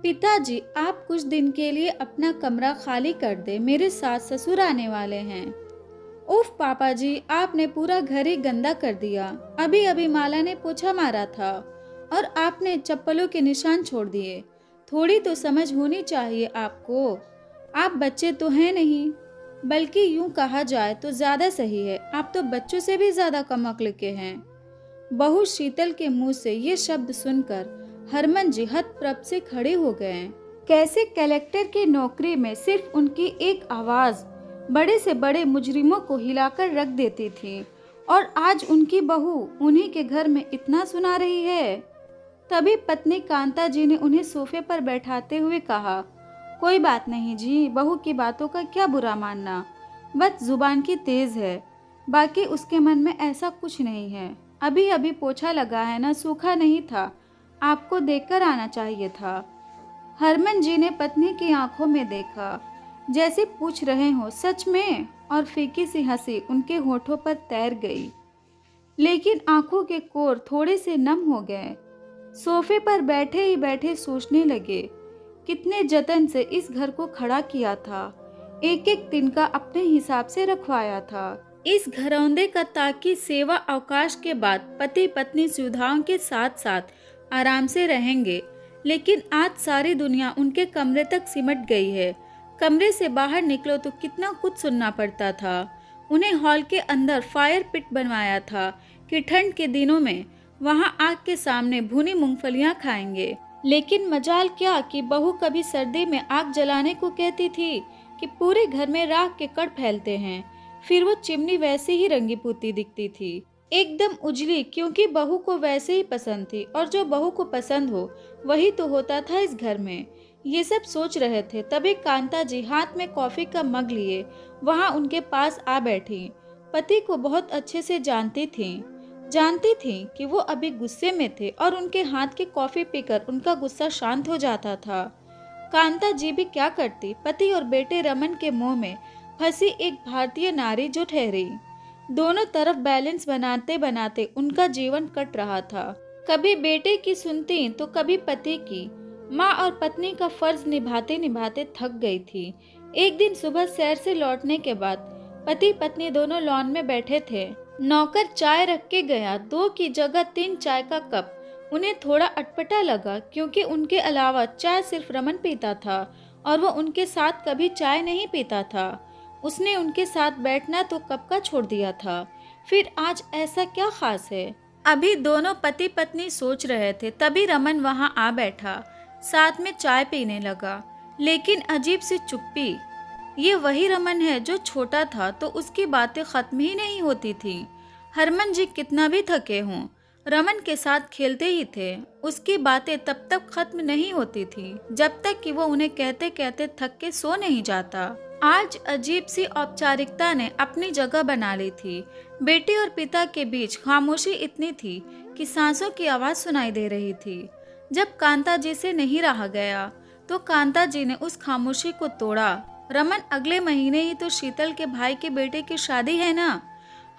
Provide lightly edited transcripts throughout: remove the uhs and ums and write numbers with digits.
पिताजी, आप कुछ दिन के लिए अपना कमरा खाली कर दे, मेरे सास ससुर आने वाले हैं। उफ पापा जी, आपने पूरा घर ही गंदा कर दिया। अभी अभी माला ने पोछा मारा था और आपने चप्पलों के निशान छोड़ दिए। थोड़ी तो समझ होनी चाहिए आपको। आप बच्चे तो हैं नहीं, बल्कि यूं कहा जाए तो ज्यादा सही है, आप तो बच्चों से भी ज्यादा कम अक्ल के हैं। बहू शीतल के मुंह से ये शब्द सुनकर हरमन जी हतप्रभ से खड़े हो गए। कैसे कलेक्टर की नौकरी में सिर्फ उनकी एक आवाज बड़े से बड़े मुजरिमों को हिलाकर रख देती थी, और आज उनकी बहू उन्हीं के घर में इतना सुना रही है। तभी पत्नी कांता जी ने उन्हें सोफे पर बैठाते हुए कहा, कोई बात नहीं जी, बहू की बातों का क्या बुरा मानना, बस जुबान की तेज है, बाकी उसके मन में ऐसा कुछ नहीं है। अभी अभी पोछा लगा है ना, सूखा नहीं था, आपको देखकर आना चाहिए था। हरमन जी ने पत्नी की आंखों में देखा, जैसे पूछ रहे हो सच में, और फीकी सी हंसी उनके होठों पर तैर गई, लेकिन आंखों के कोर थोड़े से नम हो गए। सोफे पर बैठे ही बैठे सोचने लगे, कितने जतन से इस घर को खड़ा किया था, एक एक तिनका अपने हिसाब से रखवाया था। इस घरौंदे का ताकि सेवा अवकाश के बाद पति पत्नी सुविधाओं के साथ साथ आराम से रहेंगे, लेकिन आज सारी दुनिया उनके कमरे तक सिमट गई है। कमरे से बाहर निकलो तो कितना कुछ सुनना पड़ता था। उन्हें हॉल के अंदर फायर पिट बनवाया था कि ठंड के दिनों में वहां आग के सामने भुनी मूंगफलियां खाएंगे। लेकिन मजाल क्या कि बहू कभी सर्दी में आग जलाने को कहती थी कि पूरे घर में राख के कण फैलते हैं, फिर वो चिमनी वैसे ही रंगी पुती दिखती थी, एकदम उजली, क्योंकि बहू को वैसे ही पसंद थी, और जो बहू को पसंद हो वही तो होता था इस घर में। ये सब सोच रहे थे, तभी कांता जी हाथ में कॉफी का मग लिए वहां उनके पास आ बैठी। पति को बहुत अच्छे से जानती थी कि वो अभी गुस्से में थे, और उनके हाथ की कॉफी पीकर उनका गुस्सा शांत हो जाता था। कांता जी भी क्या करती, पति और बेटे रमन के मुंह में फंसी एक भारतीय नारी जो ठहरी। दोनों तरफ बैलेंस बनाते बनाते उनका जीवन कट रहा था। कभी बेटे की सुनती तो कभी पति की। माँ और पत्नी का फर्ज निभाते निभाते थक गई थी। एक दिन सुबह सैर से लौटने के बाद पति पत्नी दोनों लॉन में बैठे थे। नौकर चाय रख के गया, 2 की जगह 3 चाय का कप। उन्हें थोड़ा अटपटा लगा, क्योंकि उनके अलावा चाय सिर्फ रमन पीता था और वो उनके साथ कभी चाय नहीं पीता था। उसने उनके साथ बैठना तो कब का छोड़ दिया था, फिर आज ऐसा क्या खास है। अभी दोनों पति पत्नी सोच रहे थे, तभी रमन वहां आ बैठा, साथ में चाय पीने लगा, लेकिन अजीब सी चुप्पी। ये वही रमन है जो छोटा था तो उसकी बातें खत्म ही नहीं होती थी। हरमन जी कितना भी थके हों, रमन के साथ खेलते ही थे। उसकी बातें तब तक खत्म नहीं होती थी जब तक कि वो उन्हें कहते कहते थक के सो नहीं जाता। आज अजीब सी औपचारिकता ने अपनी जगह बना ली थी। बेटे और पिता के बीच खामोशी इतनी थी कि सांसों की आवाज सुनाई दे रही थी। जब कांता जी से नहीं रहा गया तो कांता जी ने उस खामोशी को तोड़ा। रमन, अगले महीने ही तो शीतल के भाई के बेटे की शादी है ना?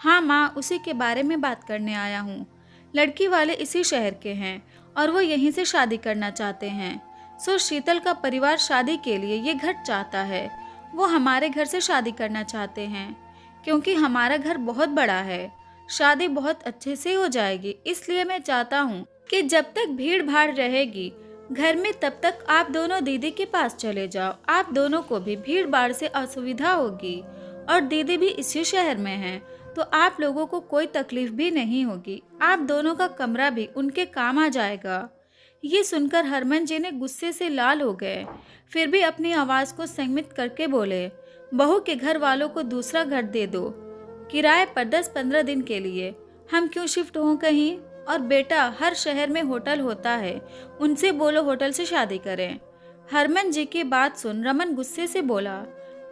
हाँ माँ, उसी के बारे में बात करने आया हूँ। लड़की वाले इसी शहर के हैं और वो यहीं से शादी करना चाहते हैं। सो शीतल का परिवार शादी के लिए ये घर चाहता है। वो हमारे घर से शादी करना चाहते हैं, क्योंकि हमारा घर बहुत बड़ा है। शादी बहुत अच्छे से हो जाएगी, इसलिए मैं चाहता हूँ कि जब तक भीड़ भाड़ रहेगी घर में, तब तक आप दोनों दीदी के पास चले जाओ। आप दोनों को भी भीड़ भाड़ से असुविधा होगी, और दीदी भी इसी शहर में है, तो आप लोगों को कोई तकलीफ भी नहीं होगी। आप दोनों का कमरा भी उनके काम आ जाएगा। ये सुनकर हरमन जी ने गुस्से से लाल हो गए, फिर भी अपनी आवाज को संयमित करके बोले, बहू के घर वालों को दूसरा घर दे दो, किराए पर 10-15 दिन के लिए। हम क्यों शिफ्ट हों कहीं? और बेटा, हर शहर में होटल होता है, उनसे बोलो होटल से शादी करें। हरमन जी की बात सुन रमन गुस्से से बोला,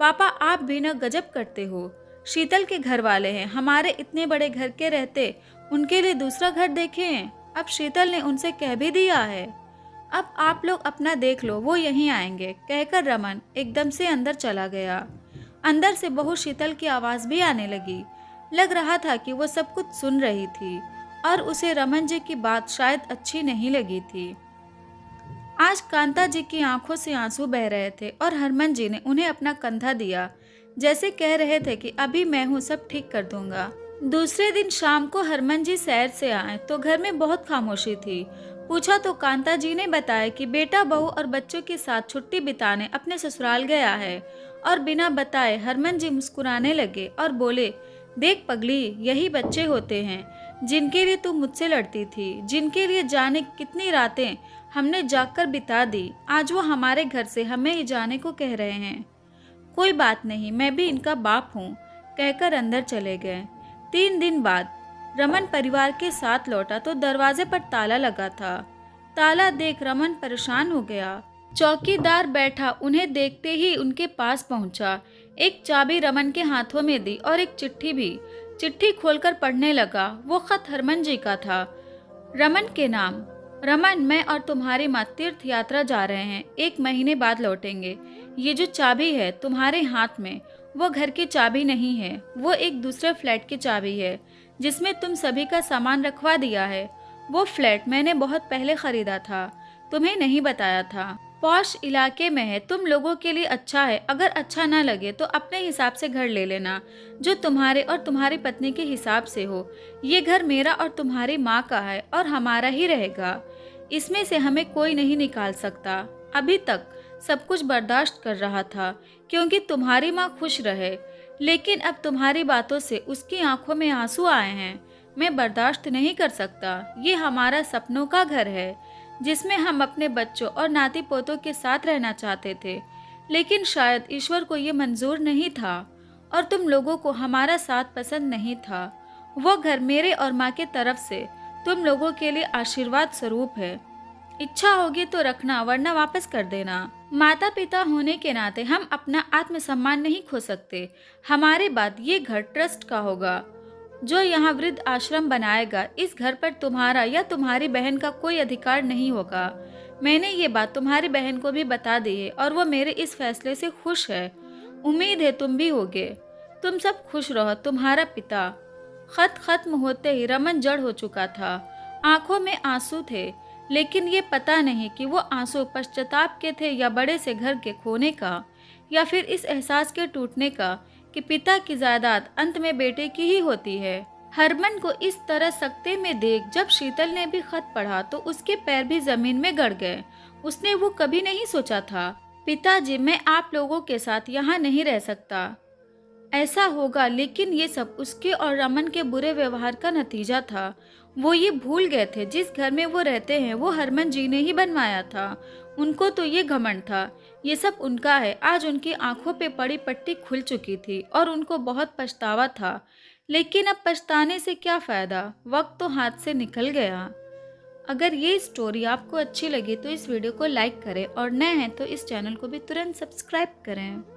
पापा आप भी न गजब करते हो। शीतल के घर वाले हैं, हमारे इतने बड़े घर के रहते उनके लिए दूसरा घर देखें। अब शीतल ने उनसे कह भी दिया है, अब आप लोग अपना देख लो, वो यहीं आएंगे। कहकर रमन एकदम से अंदर चला गया। अंदर से बहू शीतल की आवाज भी आने लगी। लग रहा था कि वो सब कुछ सुन रही थी और उसे रमन जी की बात शायद अच्छी नहीं लगी थी। आज कांता जी की आंखों से आंसू बह रहे थे और हरमन जी ने उन्हें अपना कंधा दिया, जैसे कह रहे थे कि अभी मैं हूँ, सब ठीक कर दूंगा। दूसरे दिन शाम को हरमन जी सैर से आए तो घर में बहुत खामोशी थी। पूछा तो कांता जी ने बताया कि बेटा बहू और बच्चों के साथ छुट्टी बिताने अपने ससुराल गया है। और बिना बताए हरमन जी मुस्कुराने लगे और बोले, देख पगली, यही बच्चे होते हैं जिनके लिए तू मुझसे लड़ती थी, जिनके लिए जाने कितनी रातें हमने जागकर बिता दी। आज वो हमारे घर से हमें ही जाने को कह रहे हैं। कोई बात नहीं, मैं भी इनका बाप हूँ, कहकर अंदर चले गए। 3 दिन बाद रमन परिवार के साथ लौटा तो दरवाजे पर ताला लगा था। ताला देख रमन परेशान हो गया। चौकीदार बैठा उन्हें देखते ही उनके पास पहुंचा। एक चाबी रमन के हाथों में दी और एक चिट्ठी भी। चिट्ठी खोलकर पढ़ने लगा। वो खत हरमन जी का था। रमन के नाम। रमन, मैं और तुम्हारी माँ तीर्थ यात्रा जा रहे हैं, 1 महीने बाद लौटेंगे। ये जो चाबी है तुम्हारे हाथ में, वो घर की चाबी नहीं है, वो एक दूसरे फ्लैट की चाबी है जिसमें तुम सभी का सामान रखवा दिया है। वो फ्लैट मैंने बहुत पहले खरीदा था, तुम्हें नहीं बताया था। पॉश इलाके में है, तुम लोगों के लिए अच्छा है। अगर अच्छा ना लगे तो अपने हिसाब से घर ले लेना, जो तुम्हारे और तुम्हारी पत्नी के हिसाब से हो। ये घर मेरा और तुम्हारी माँ का है और हमारा ही रहेगा। इसमें से हमें कोई नहीं निकाल सकता। अभी तक सब कुछ बर्दाश्त कर रहा था क्योंकि तुम्हारी माँ खुश रहे, लेकिन अब तुम्हारी बातों से उसकी आंखों में आंसू आए हैं। मैं बर्दाश्त नहीं कर सकता। ये हमारा सपनों का घर है जिसमें हम अपने बच्चों और नाती पोतों के साथ रहना चाहते थे, लेकिन शायद ईश्वर को ये मंजूर नहीं था और तुम लोगों को हमारा साथ पसंद नहीं था। वो घर मेरे और माँ के तरफ से तुम लोगों के लिए आशीर्वाद स्वरूप है। इच्छा होगी तो रखना, वरना वापस कर देना। माता पिता होने के नाते हम अपना आत्मसम्मान नहीं खो सकते। हमारे बाद ये घर ट्रस्ट का होगा जो यहाँ वृद्ध आश्रम बनाएगा। इस घर पर तुम्हारा या तुम्हारी बहन का कोई अधिकार नहीं होगा। मैंने ये बात तुम्हारी बहन को भी बता दी है और वो मेरे इस फैसले से खुश है। उम्मीद है तुम भी होगे। तुम सब खुश रहो, तुम्हारा पिता। खत खत्म होते ही रमन जड़ हो चुका था। आंखों में आंसू थे, लेकिन ये पता नहीं कि वो आंसू पश्चाताप के थे या बड़े से घर के खोने का, या फिर इस एहसास के टूटने का कि पिता की जायदाद अंत में बेटे की ही होती है। हरमन को इस तरह सकते में देख जब शीतल ने भी खत पढ़ा तो उसके पैर भी जमीन में गड़ गए। उसने वो कभी नहीं सोचा था, पिताजी, मैं आप लोगों के साथ यहाँ नहीं रह सकता। ऐसा होगा, लेकिन ये सब उसके और रमन के बुरे व्यवहार का नतीजा था। वो ये भूल गए थे जिस घर में वो रहते हैं वो हरमन जी ने ही बनवाया था। उनको तो ये घमंड था ये सब उनका है। आज उनकी आंखों पे पड़ी पट्टी खुल चुकी थी और उनको बहुत पछतावा था, लेकिन अब पछताने से क्या फ़ायदा, वक्त तो हाथ से निकल गया। अगर ये स्टोरी आपको अच्छी लगी तो इस वीडियो को लाइक करें और नए हैं तो इस चैनल को भी तुरंत सब्सक्राइब करें।